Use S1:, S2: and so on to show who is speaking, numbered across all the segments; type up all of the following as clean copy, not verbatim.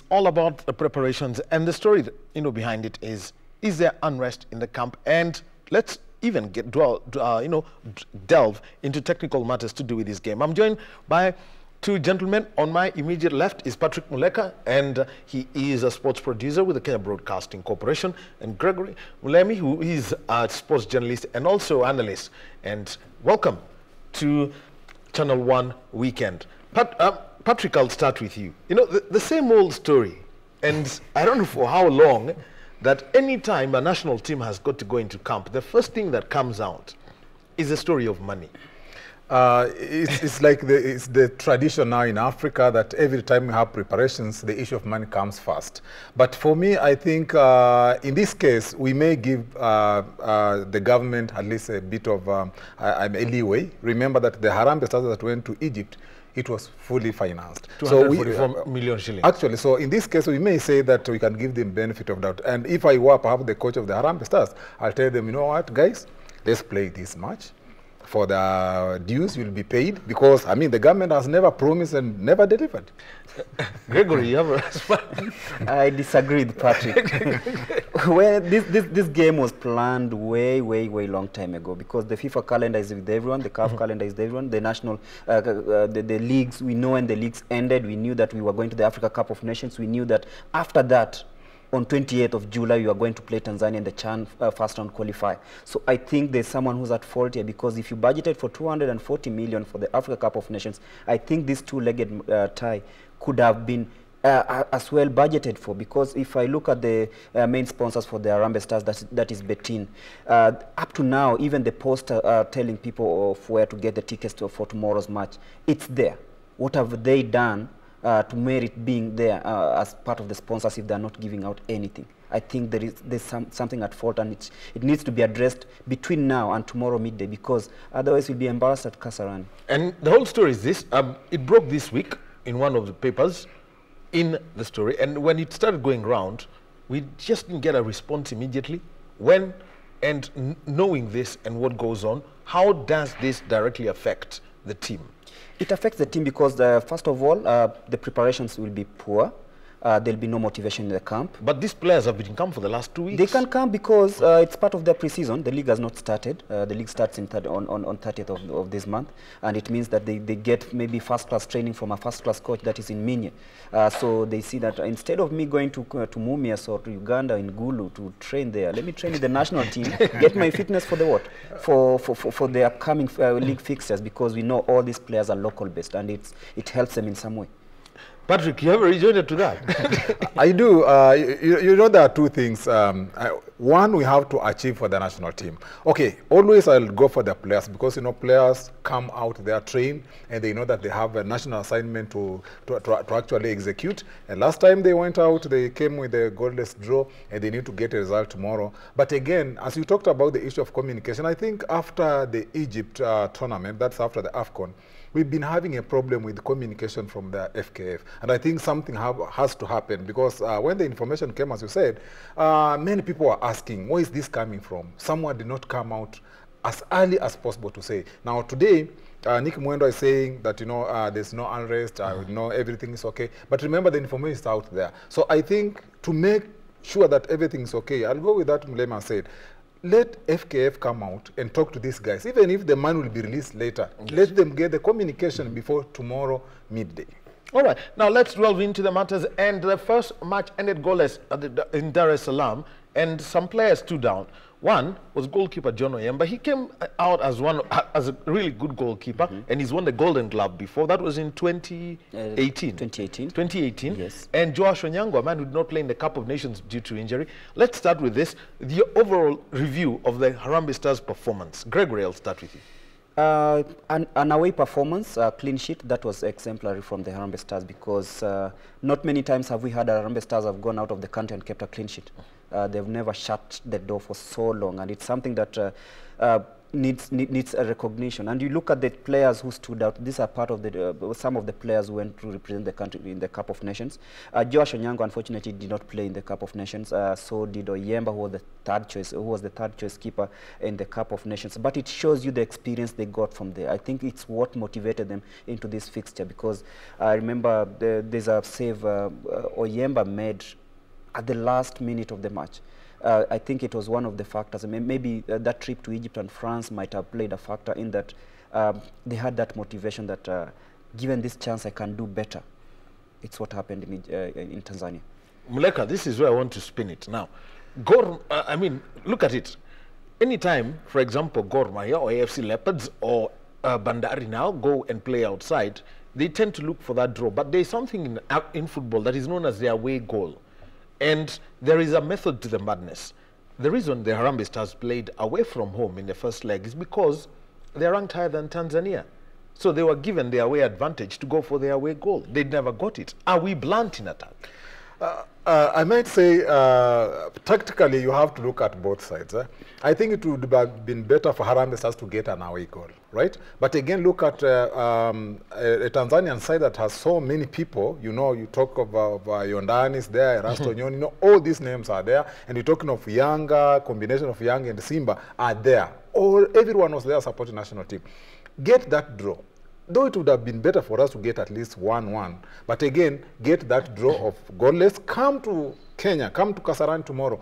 S1: all about the preparations, and the story behind it is there unrest in the camp? And let's even delve into technical matters to do with this game. I'm joined by two gentlemen. On my immediate left is Patrick Muleka, and he is a sports producer with the Kenya Broadcasting Corporation, and Gregory Mulemi, who is a sports journalist and also analyst. And welcome to Channel 1 Weekend. Patrick, I'll start with you. The same old story, and I don't know for how long, that any time a national team has got to go into camp, the first thing that comes out is the story of money.
S2: It's like it's the tradition now in Africa that every time we have preparations, the issue of money comes first. But for me, I think in this case, we may give the government at least a bit of a leeway. Remember that the Harambee Stars that went to Egypt, it was fully financed.
S1: 244 million shillings.
S2: Actually, so in this case, we may say that we can give them benefit of doubt. And if I were perhaps the coach of the Harambee Stars, I'll tell them, you know what, guys, let's play this match. For the dues will be paid, because, I mean, the government has never promised and never delivered.
S1: Gregory, you have a response?
S3: I disagree with Patrick. Well, this game was planned way long time ago, because the FIFA calendar is with everyone, the CAF calendar is with everyone, the national, the leagues, we know when the leagues ended, we knew that we were going to the Africa Cup of Nations, we knew that after that, on 28th of July, you are going to play Tanzania in the CHAN first round qualifier. So I think there's someone who's at fault here, because if you budgeted for 240 million for the Africa Cup of Nations, I think this two-legged tie could have been as well budgeted for, because if I look at the main sponsors for the Harambee Stars, that is Betin. Up to now, even the poster telling people of where to get the tickets for tomorrow's match, it's there. What have they done to merit being there as part of the sponsors if they're not giving out anything? I think there's something at fault, and it needs to be addressed between now and tomorrow midday, because otherwise we'll be embarrassed at Kasarani.
S1: And the whole story is this. It broke this week in one of the papers in the story, and when it started going round, we just didn't get a response immediately. When, and knowing this and what goes on, how does this directly affect the team?
S3: It affects the team because, first of all, the preparations will be poor. There'll be no motivation in the camp.
S1: But these players have been in camp for the last 2 weeks.
S3: They can come because it's part of their pre-season. The league has not started. The league starts on 30th of this month, and it means that they get maybe first-class training from a first-class coach that is in Minya. So they see that instead of me going to Mumias or to Uganda in Gulu to train there, let me train with the national team, get my fitness for the what? For the upcoming league fixtures, because we know all these players are local-based, and it helps them in some way.
S1: Patrick, you have rejoined to that.
S2: I do. You know, there are two things. One, we have to achieve for the national team. Okay, always I'll go for the players, because, you know, players come out, they are trained, and they know that they have a national assignment to actually execute. And last time they went out, they came with a goalless draw, and they need to get a result tomorrow. But again, as you talked about the issue of communication, I think after the Egypt tournament, that's after the AFCON, we've been having a problem with communication from the FKF. And I think something has to happen, because when the information came, as you said, many people are asking, where is this coming from? Someone did not come out as early as possible to say. Now today, Nick Mwendo is saying that, you know, there's no unrest, you know, everything is okay. But remember, the information is out there. So I think to make sure that everything is okay, I'll go with that Mulema said. Let FKF come out and talk to these guys. Even if the man will be released later, let them get the communication before tomorrow midday.
S1: All right, now let's delve into the matters. And the first match ended goalless in Dar es Salaam, and some players stood down. One was goalkeeper John Oyemba. He came out as a really good goalkeeper, and he's won the Golden Glove before. That was in 2018. 2018.
S3: Yes.
S1: And Joash Onyango, a man who did not play in the Cup of Nations due to injury. Let's start with this, the overall review of the Harambee Stars' performance. Gregory, I'll start with you.
S3: An away performance, clean sheet, that was exemplary from the Harambee Stars, because not many times have we had Harambee Stars have gone out of the country and kept a clean sheet. They've never shut the door for so long, and it's something that needs a recognition. And you look at the players who stood out. These are part of the some of the players who went to represent the country in the Cup of Nations. Joash Onyango unfortunately did not play in the Cup of Nations. So did Oyemba, who was the third choice keeper in the Cup of Nations. But it shows you the experience they got from there. I think it's what motivated them into this fixture, because I remember there's a save Oyemba made at the last minute of the match. I think it was one of the factors. Maybe that trip to Egypt and France might have played a factor in that. They had that motivation that given this chance I can do better. It's what happened in Tanzania.
S1: Muleka, this is where I want to spin it now. I mean, look at it. Anytime, for example, Gor Mahia or AFC Leopards or Bandari now go and play outside, they tend to look for that draw. But there's something in football that is known as the away goal. And there is a method to the madness. The reason the Harambee Stars played away from home in the first leg is because they're ranked higher than Tanzania. So they were given the away advantage to go for the away goal. They never got it. Are we blunt in attack?
S2: I might say, tactically, you have to look at both sides. I think it would have been better for Harambee Stars to get an away goal, right? But again, look at a Tanzanian side that has so many people. You know, you talk of Yondanis there, Erasto Nyoni, you know, all these names are there. And you're talking of Yanga, combination of Yanga and Simba are there. Everyone was there supporting national team. Get that draw. Though it would have been better for us to get at least 1-1. But again, get that draw of goalless. Come to Kenya, come to Kasarani tomorrow.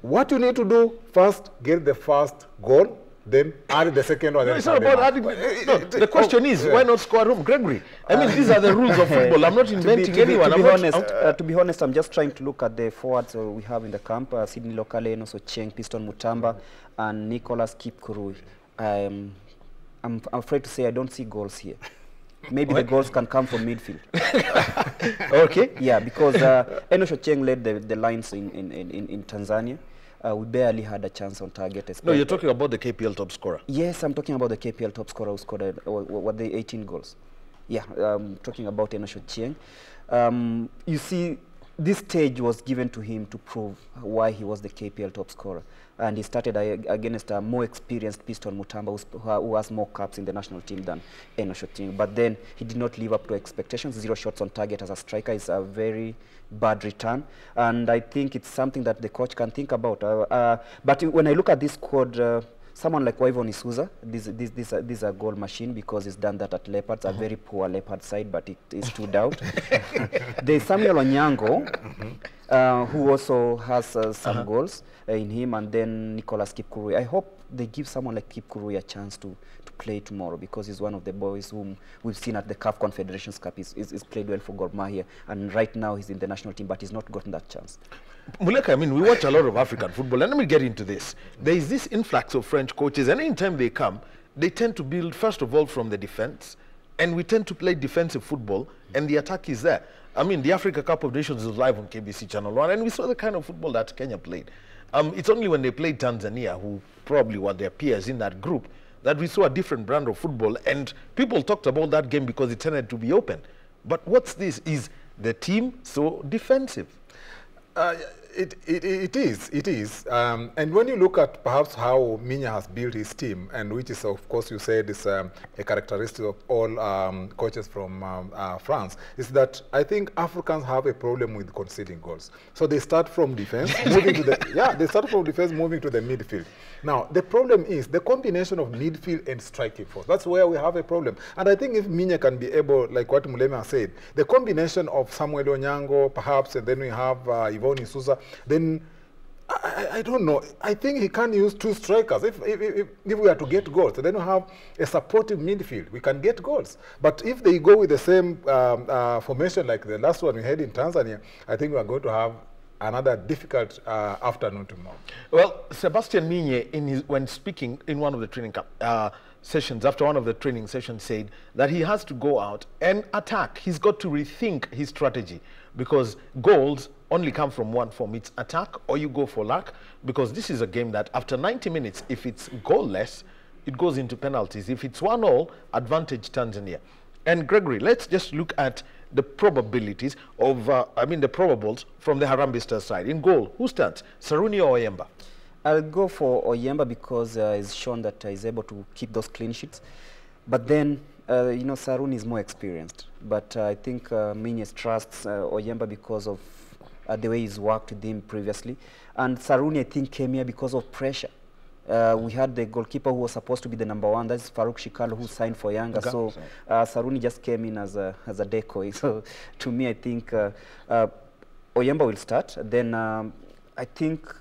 S2: What you need to do, first, get the first goal, then add the second one.
S1: No, it's not about adding. No, the question is, why not score at home? Gregory, I mean, these are the rules of football. I'm not inventing anyone.
S3: To be honest, I'm just trying to look at the forwards we have in the camp. Sydney Lokale, and also Cheng, Piston Mutamba, and Nicholas Kipkurui. I'm afraid to say I don't see goals here. Maybe the goals can come from midfield.
S1: Okay.
S3: Yeah, because Enosho Cheng led the lines in Tanzania. We barely had a chance on target.
S1: No, you're talking about the KPL top scorer.
S3: Yes, I'm talking about the KPL top scorer who scored what the 18 goals. Yeah, I'm talking about Enosho Cheng. You see, this stage was given to him to prove why he was the KPL top scorer. And he started against a more experienced Piston Mutamba who has more caps in the national team than Enosho Cheng. But then he did not live up to expectations. 0 shots on target as a striker is a very bad return. And I think it's something that the coach can think about. But when I look at this squad, someone like Waivon Isuza, this is a goal machine because he's done that at Leopards, a very poor Leopard side, but it stood out. There's Samuel Onyango, who also has some goals in him, and then Nicholas Kipkurui. I hope they give someone like Kipkurui a chance to play tomorrow, because he's one of the boys whom we've seen at the CAF Confederations Cup. He's played well for Gor Mahia, and right now he's in the national team, but he's not gotten that chance.
S1: Muleka, I mean, we watch a lot of African football, and let me get into this. There is this influx of French coaches, and anytime they come, they tend to build, first of all, from the defense, and we tend to play defensive football, and the attack is there. I mean, the Africa Cup of Nations was live on KBC Channel 1, and we saw the kind of football that Kenya played. It's only when they played Tanzania, who probably were their peers in that group, that we saw a different brand of football, and people talked about that game because it tended to be open. But what's this? Is the team so defensive?
S2: It is. And when you look at perhaps how Minya has built his team, and which is, of course, you said is a characteristic of all coaches from France, is that I think Africans have a problem with conceding goals. So they start from defense, moving to the they start from defense, moving to the midfield. Now the problem is the combination of midfield and striking force. That's where we have a problem. And I think if Minya can be able, like what Mulema said, the combination of Samuel Onyango, perhaps, and then we have Yvonne Isuza, then I don't know. I think he can use 2 strikers. If we are to get goals, then we have a supportive midfield. We can get goals. But if they go with the same formation like the last one we had in Tanzania, I think we are going to have another difficult afternoon tomorrow.
S1: Well, Sebastian Minye, when speaking in one of the training sessions, after one of the training sessions, said that he has to go out and attack. He's got to rethink his strategy, because goals only come from one form. It's attack or you go for luck, because this is a game that after 90 minutes, if it's goalless, it goes into penalties. If it's 1-1, advantage Tanzania. And Gregory, let's just look at the probabilities of, the probables from the Harambee Stars side. In goal, who starts, Saruni or Oyemba?
S3: I'll go for Oyemba because he's shown that he's able to keep those clean sheets. But then, you know, Saruni is more experienced. But I think Menyes trusts Oyemba because of the way he's worked with him previously. And Saruni, I think, came here because of pressure. We had the goalkeeper who was supposed to be the #1, that's Farouk Shikal, who signed for Yanga. Okay. So Saruni just came in as a decoy. So to me, I think Oyemba will start. Then I think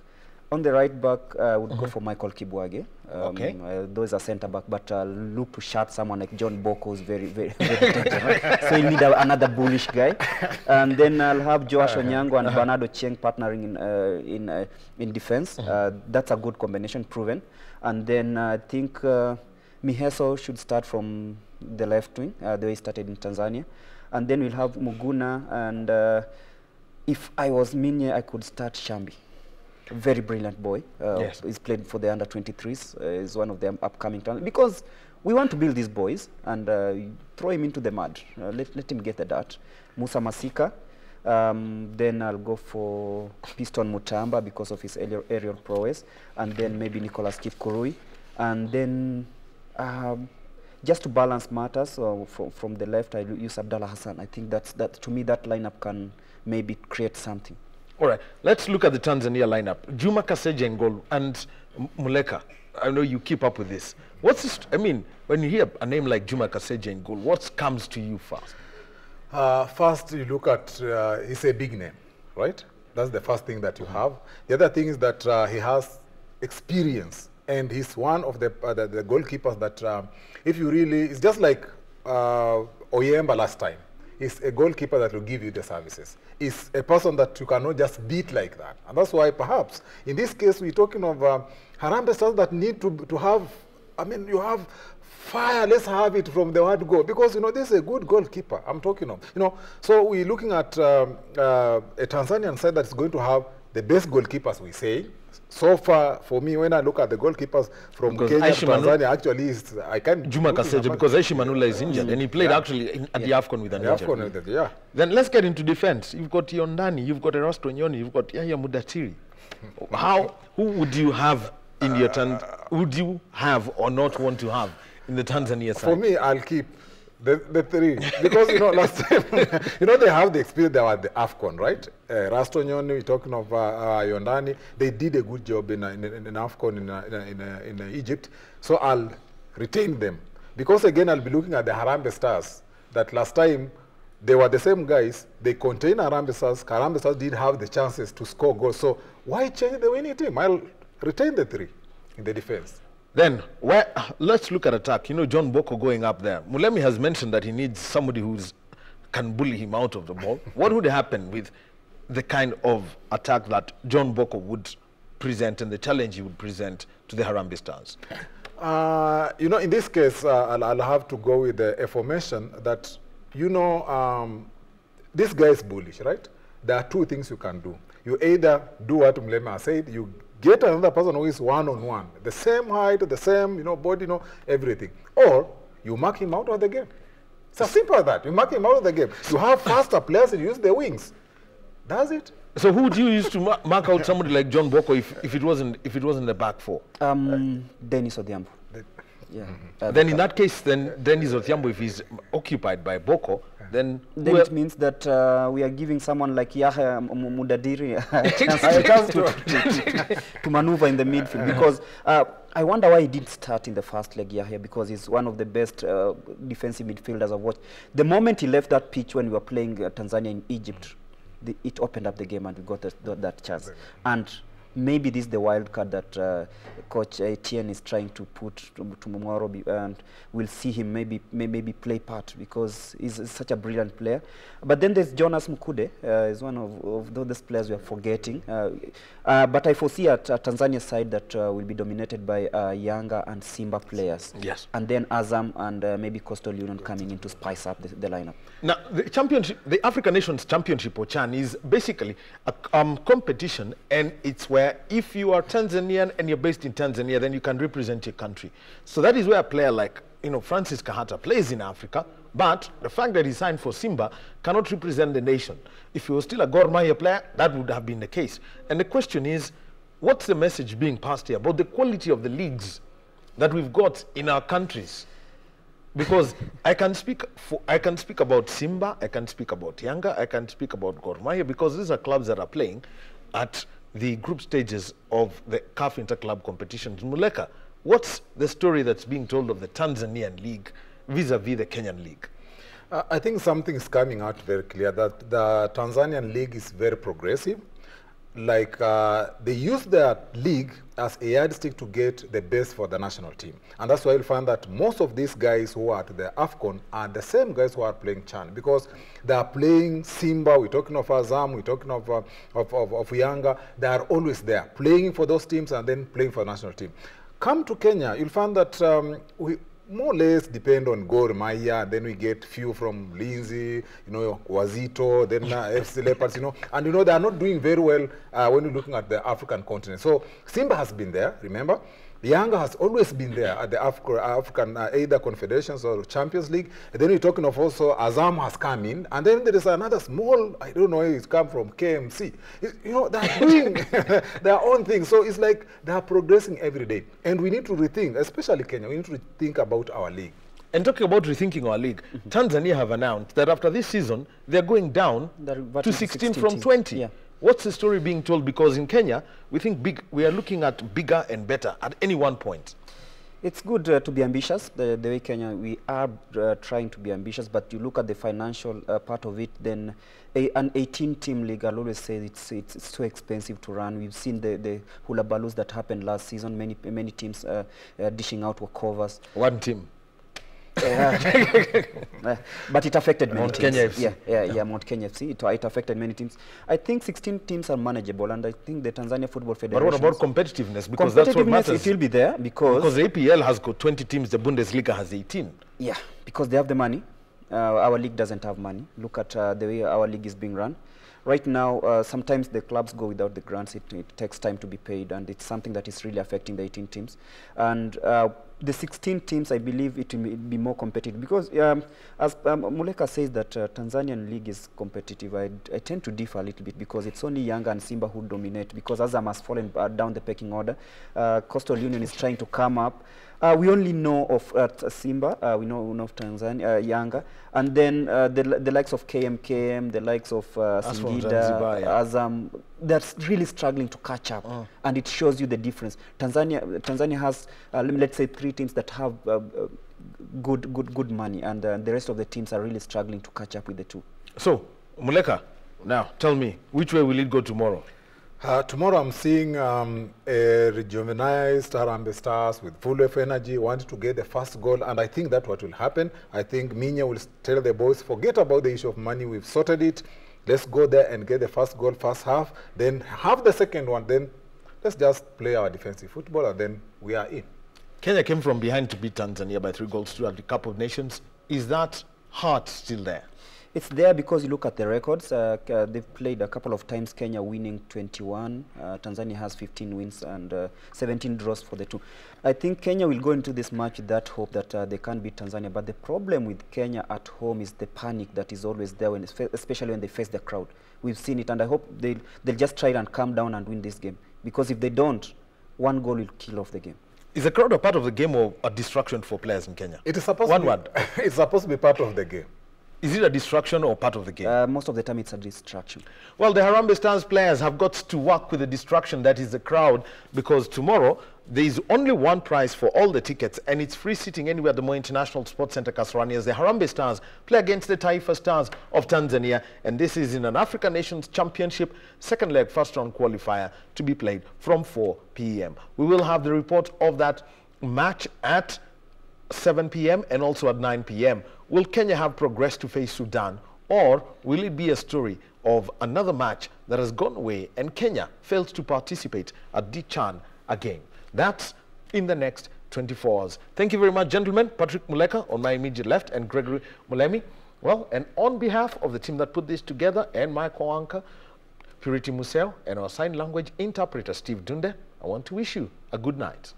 S3: on the right back, I would go for Michael Kibwage.
S1: Okay.
S3: Though he's a centre back, but look to shut someone like John Boko, who's very, very, very dangerous. So you need another bullish guy. And then I'll have Joash Onyango and Bernardo Cheng partnering in defense. That's a good combination, proven. And then I think Miheso should start from the left wing, the way he started in Tanzania. And then we'll have Muguna, and if I was Minye, I could start Shambi. Very brilliant boy.
S1: Yes.
S3: He's played for the under-23s. He's one of the upcoming talents. Because we want to build these boys and throw him into the mud. Let him get the dirt. Musa Masika. Then I'll go for Piston Mutamba because of his aerial prowess. And then maybe Nicolas Kipkurui. And then just to balance matters, from the left, I use Abdallah Hassan. I think to me, that lineup can maybe create something.
S1: All right, let's look at the Tanzania lineup. Juma Kaseja in goal and Muleka. I know you keep up with this. What's this, I mean, when you hear a name like Juma Kaseja in goal, what comes to you first?
S2: First, you look at, he's a big name, right? That's the first thing that you have. The other thing is that he has experience, and he's one of the goalkeepers that, if you really, it's just like Oyemba last time. Is a goalkeeper that will give you the services. Is a person that you cannot just beat like that. And that's why perhaps in this case we're talking of Harambee Stars that need to have, I mean, you have fire, let's have it from the word go. Because, you know, this is a good goalkeeper I'm talking of. You know, so we're looking at a Tanzanian side that's going to have the best goalkeepers, we say. So far, for me, when I look at the goalkeepers from
S1: because
S2: Kenya to Tanzania, actually, I can't...
S1: Juma Kaseja, because Aishi Manula is injured, and he played actually at the AFCON with an injury.
S2: Yeah.
S1: Then let's get into defense. You've got Yondani, you've got Erasto Nyoni, you've got Yahya Mudatiri. Who would you have in your would you have or not want to have in the Tanzania side?
S2: For me, I'll keep the three. Because, you know, last time, you know, they have the experience, they were at the AFCON, right? Erasto Nyoni, we're talking of Yondani, they did a good job in AFCON in Egypt. So I'll retain them. Because again, I'll be looking at the Harambee Stars, that last time, they were the same guys, they contained Harambee Stars. Harambee Stars did have the chances to score goals. So why change the winning team? I'll retain the three in the defense.
S1: Then, let's look at attack. You know, John Boko going up there. Mulemi has mentioned that he needs somebody who can bully him out of the ball. What would happen with the kind of attack that John Boko would present and the challenge he would present to the Harambee Stars?
S2: You know, in this case, I'll have to go with the information that, you know, this guy is bullish, right? There are two things you can do. You either do what Mulema said, you get another person who is one-on-one, the same height, the same, you know, body, you know, everything. Or you mark him out of the game. It's as simple as that. You mark him out of the game. You have faster players and use the wings. That's it.
S1: So who would you use to mark out somebody like John Boko if it wasn't the back four?
S3: Dennis Odhiambo. Yeah.
S1: Then in that case, then Dennis Odhiambo, if he's occupied by Boko, then
S3: it means that we are giving someone like Yahya Mudadiri a chance to maneuver in the midfield. Because I wonder why he did start in the first leg, Yahya, because he's one of the best defensive midfielders I've watched. The moment he left that pitch when we were playing Tanzania in Egypt, it opened up the game and we got that chance. And maybe this is the wild card that Coach Etienne is trying to put tomorrow, and we'll see him maybe play part because he's such a brilliant player. But then there's Jonas Mukude, is one of those players we are forgetting. But I foresee at Tanzania side that will be dominated by Yanga and Simba players.
S1: Yes.
S3: And then Azam and maybe Coastal Union coming in to spice up the lineup.
S1: Now, the championship, the African Nations Championship, or CHAN, is basically a competition, and it's where if you are Tanzanian and you're based in Tanzania, then you can represent your country. So that is where a player like, you know, Francis Kahata plays in Africa, but the fact that he signed for Simba cannot represent the nation. If he was still a Gor Mahia player, that would have been the case. And the question is, what's the message being passed here about the quality of the leagues that we've got in our countries? Because I can speak about Simba, I can speak about Yanga, I can speak about Gor Mahia, because these are clubs that are playing at the group stages of the CAF Inter-Club competitions. Muleka, what's the story that's being told of the Tanzanian league vis-a-vis the Kenyan league?
S2: I think something is coming out very clear, that the Tanzanian league is very progressive. Like they use their league as a yardstick to get the best for the national team. And that's why you'll find that most of these guys who are at the AFCON are the same guys who are playing CHAN, because they are playing Simba, we're talking of Azam, we're talking of Yanga. They are always there, playing for those teams and then playing for the national team. Come to Kenya, you'll find that we more or less depend on Gor Mahia, and then we get few from Lindsay, Wazito, then FC Leopards, and they are not doing very well when you're looking at the African continent. So Simba has been there, remember? Yanga has always been there at the African either Confederations or Champions League. And then we're talking of also Azam has come in, and then there is another small, I don't know, it's come from KMC. They're doing their own thing. So it's like they are progressing every day. And we need to rethink, especially Kenya, we need to think about our league.
S1: And talking about rethinking our league, Tanzania have announced that after this season, they're going down to 16 from 20. Yeah. What's the story being told? Because in Kenya, we think we are looking at bigger and better at any one point.
S3: It's good to be ambitious. The way Kenya, we are trying to be ambitious, but you look at the financial part of it, then an 18-team league, I'll always say it's too expensive to run. We've seen the hula balloons that happened last season, many teams dishing out walkovers.
S1: One team.
S3: But it affected many
S1: Mount
S3: teams.
S1: Kenya FC.
S3: Yeah, Mount Kenya FC. It affected many teams. I think 16 teams are manageable, and I think the Tanzania Football Federation.
S1: But what about competitiveness? Because that's what matters.
S3: It will be there because
S1: the APL has got 20 teams, the Bundesliga has 18.
S3: Yeah, because they have the money. Our league doesn't have money. Look at the way our league is being run. Right now, sometimes the clubs go without the grants. It takes time to be paid, and it's something that is really affecting the 18 teams. And the 16 teams, I believe it will be more competitive, because as Muleka says that Tanzanian league is competitive, I tend to differ a little bit, because it's only Yanga and Simba who dominate, because Azam has fallen down the pecking order. Coastal Union is trying to come up. We only know of Simba, we know of Tanzania, Yanga, and then the likes of KMKM, the likes of Singida, Azam, that's really struggling to catch up, and it shows you the difference. Tanzania has, let's say, 3 teams that have good money, and the rest of the teams are really struggling to catch up with the 2.
S1: So, Muleka, now tell me, which way will it go tomorrow?
S2: Tomorrow I'm seeing a rejuvenized Harambee Stars with full of energy, want to get the first goal, and I think that's what will happen. I think Minya will tell the boys, forget about the issue of money, we've sorted it. Let's go there and get the first goal, first half, then have the second one, then let's just play our defensive football, and then we are in.
S1: Kenya came from behind to beat Tanzania by 3-2 at the Cup of Nations. Is that heart still there?
S3: It's there because you look at the records. They've played a couple of times, Kenya winning 21. Tanzania has 15 wins and 17 draws for the 2. I think Kenya will go into this match with that hope that they can beat Tanzania. But the problem with Kenya at home is the panic that is always there, especially when they face the crowd. We've seen it, and I hope they'll just try and calm down and win this game. Because if they don't, 1 goal will kill off the game.
S1: Is the crowd a part of the game or a distraction for players in Kenya?
S2: It is supposed
S1: One word.
S2: It's supposed to be part of the game.
S1: Is it a distraction or part of the game?
S3: Most of the time it's a distraction.
S1: Well, the Harambee Stars players have got to work with the distraction that is the crowd, because tomorrow there is only one prize for all the tickets, and it's free sitting anywhere at the Moi International Sports Center, Kasarani, as the Harambee Stars play against the Taifa Stars of Tanzania, and this is in an African Nations Championship, second leg, first round qualifier, to be played from 4 p.m. We will have the report of that match at 7 p.m. and also at 9 p.m. Will Kenya have progressed to face Sudan, or will it be a story of another match that has gone away and Kenya fails to participate at the CHAN again? That's in the next 24 hours. Thank you very much, gentlemen. Patrick Muleka on my immediate left and Gregory Mulemi. Well, and on behalf of the team that put this together and my co-anchor, Purity Museo, and our sign language interpreter, Steve Dunde, I want to wish you a good night.